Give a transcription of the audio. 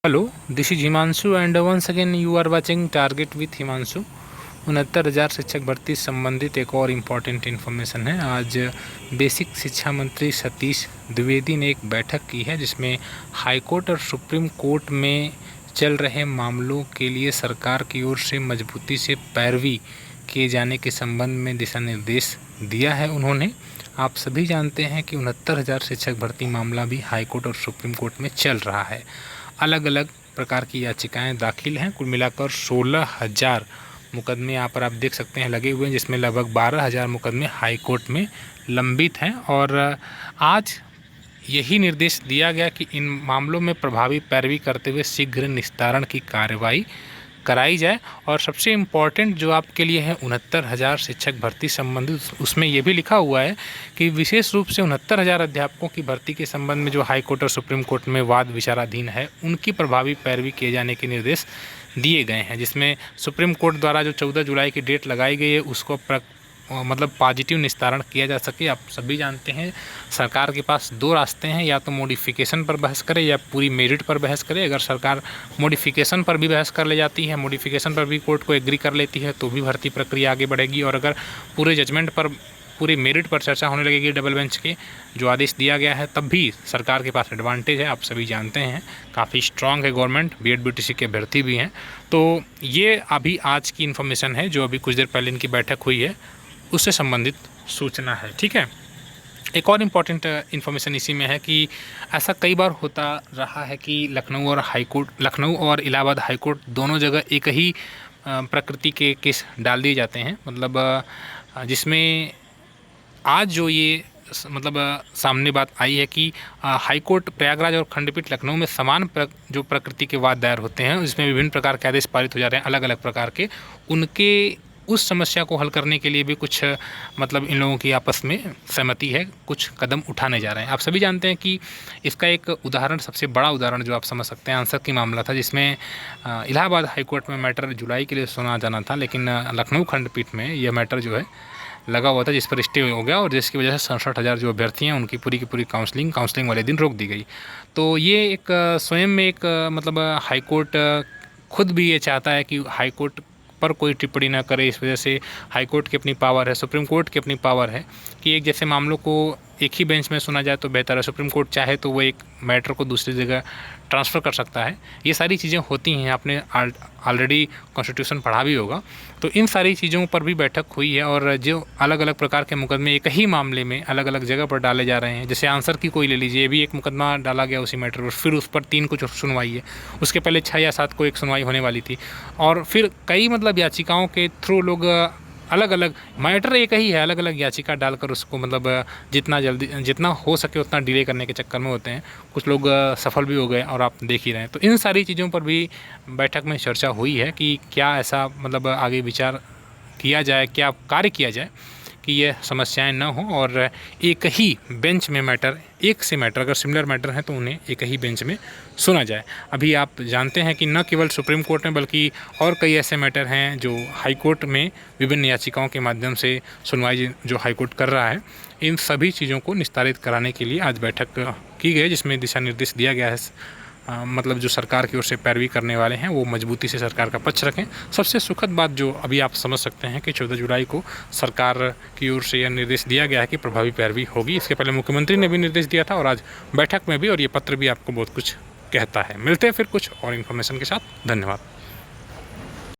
Hello, this is Himanshu and once again you are watching target with Himanshu. 69,000 शिक्षक भर्ती संबंधित एक और इम्पॉर्टेंट इन्फॉर्मेशन है। आज बेसिक शिक्षा मंत्री सतीश द्विवेदी ने एक बैठक की है जिसमें हाईकोर्ट और सुप्रीम कोर्ट में चल रहे मामलों के लिए सरकार की ओर से मजबूती से पैरवी किए जाने के संबंध में दिशा निर्देश दिया है उन्होंने। आप सभी जानते हैं कि 69,000 शिक्षक भर्ती मामला भी हाईकोर्ट और सुप्रीम कोर्ट में चल रहा है। अलग अलग प्रकार की याचिकाएं दाखिल हैं। कुल मिलाकर 16,000 मुकदमे यहाँ पर आप देख सकते हैं लगे हुए हैं, जिसमें लगभग 12,000 मुकदमे हाई कोर्ट में लंबित हैं। और आज यही निर्देश दिया गया कि इन मामलों में प्रभावी पैरवी करते हुए शीघ्र निस्तारण की कार्रवाई कराई जाए। और सबसे इम्पॉर्टेंट जो आपके लिए है 69,000 शिक्षक भर्ती संबंधित, उसमें ये भी लिखा हुआ है कि विशेष रूप से 69,000 अध्यापकों की भर्ती के संबंध में जो हाई कोर्ट और सुप्रीम कोर्ट में वाद विचाराधीन है, उनकी प्रभावी पैरवी किए जाने के निर्देश दिए गए हैं। जिसमें सुप्रीम कोर्ट द्वारा जो 14 जुलाई की डेट लगाई गई है, उसको मतलब पॉजिटिव निस्तारण किया जा सके। आप सभी जानते हैं सरकार के पास दो रास्ते हैं, या तो मॉडिफिकेशन पर बहस करे या पूरी मेरिट पर बहस करे। अगर सरकार मॉडिफिकेशन पर भी बहस कर ले जाती है, मॉडिफिकेशन पर भी कोर्ट को एग्री कर लेती है, तो भी भर्ती प्रक्रिया आगे बढ़ेगी। और अगर पूरे जजमेंट पर, पूरी मेरिट पर चर्चा होने लगेगी डबल बेंच के जो आदेश दिया गया है, तब भी सरकार के पास एडवांटेज है। आप सभी जानते हैं काफ़ी स्ट्रांग है गवर्नमेंट, बीएड बीटीसी के अभ्यर्थी भी हैं। तो ये अभी आज की इन्फॉर्मेशन है, जो अभी कुछ देर पहले इनकी बैठक हुई है उससे संबंधित सूचना है। ठीक है, एक और इम्पॉर्टेंट इन्फॉर्मेशन इसी में है कि ऐसा कई बार होता रहा है कि लखनऊ और इलाहाबाद हाई कोर्ट दोनों जगह एक ही प्रकृति के केस डाल दिए जाते हैं। मतलब जिसमें आज जो ये सामने बात आई है कि हाई कोर्ट प्रयागराज और खंडपीठ लखनऊ में समान जो प्रकृति के वाद दायर होते हैं, जिसमें विभिन्न प्रकार के आदेश पारित हो जा रहे हैं अलग अलग प्रकार के, उनके उस समस्या को हल करने के लिए भी कुछ इन लोगों की आपस में सहमति है, कुछ कदम उठाने जा रहे हैं। आप सभी जानते हैं कि इसका एक उदाहरण, सबसे बड़ा उदाहरण जो आप समझ सकते हैं, आंसर की मामला था, जिसमें इलाहाबाद हाई कोर्ट में मैटर जुलाई के लिए सुना जाना था, लेकिन लखनऊ खंडपीठ में यह मैटर जो है लगा हुआ था, जिस पर स्टे हो गया और जिसकी वजह से 67,000 जो अभ्यर्थी हैं उनकी पूरी की पूरी काउंसलिंग वाले दिन रोक दी गई। तो ये एक स्वयं में एक हाई कोर्ट खुद भी ये चाहता है कि हाई कोर्ट पर कोई टिप्पणी ना करे। इस वजह से हाई कोर्ट की अपनी पावर है, सुप्रीम कोर्ट की अपनी पावर है कि एक जैसे मामलों को एक ही बेंच में सुना जाए तो बेहतर है। सुप्रीम कोर्ट चाहे तो वो एक मैटर को दूसरी जगह ट्रांसफ़र कर सकता है। ये सारी चीज़ें होती हैं, आपने ऑलरेडी कॉन्स्टिट्यूशन पढ़ा भी होगा। तो इन सारी चीज़ों पर भी बैठक हुई है। और जो अलग अलग प्रकार के मुकदमे एक ही मामले में अलग अलग जगह पर डाले जा रहे हैं, जैसे आंसर की कोई ले लीजिए, भी एक मुकदमा डाला गया उसी मैटर पर, फिर उस पर 3 कुछ सुनवाई है, उसके पहले 6 या 7 को एक सुनवाई होने वाली थी, और फिर कई याचिकाओं के थ्रू लोग अलग अलग मैटर एक ही है, अलग अलग याचिका डालकर उसको जितना जल्दी जितना हो सके उतना डिले करने के चक्कर में होते हैं। कुछ लोग सफल भी हो गए और आप देख ही रहे हैं। तो इन सारी चीज़ों पर भी बैठक में चर्चा हुई है कि क्या ऐसा आगे विचार किया जाए, क्या कार्य किया जाए कि ये समस्याएं न हो और एक ही बेंच में मैटर, एक से मैटर अगर सिमिलर मैटर हैं तो उन्हें एक ही बेंच में सुना जाए। अभी आप जानते हैं कि न केवल सुप्रीम कोर्ट में बल्कि और कई ऐसे मैटर हैं जो हाई कोर्ट में विभिन्न याचिकाओं के माध्यम से सुनवाई जो हाई कोर्ट कर रहा है। इन सभी चीज़ों को निस्तारित कराने के लिए आज बैठक की गई, जिसमें दिशा निर्देश दिया गया है। जो सरकार की ओर से पैरवी करने वाले हैं वो मजबूती से सरकार का पक्ष रखें। सबसे सुखद बात जो अभी आप समझ सकते हैं कि 14 जुलाई को सरकार की ओर से यह निर्देश दिया गया है कि प्रभावी पैरवी होगी। इसके पहले मुख्यमंत्री ने भी निर्देश दिया था और आज बैठक में भी, और ये पत्र भी आपको बहुत कुछ कहता है। मिलते हैं फिर कुछ और इन्फॉर्मेशन के साथ। धन्यवाद।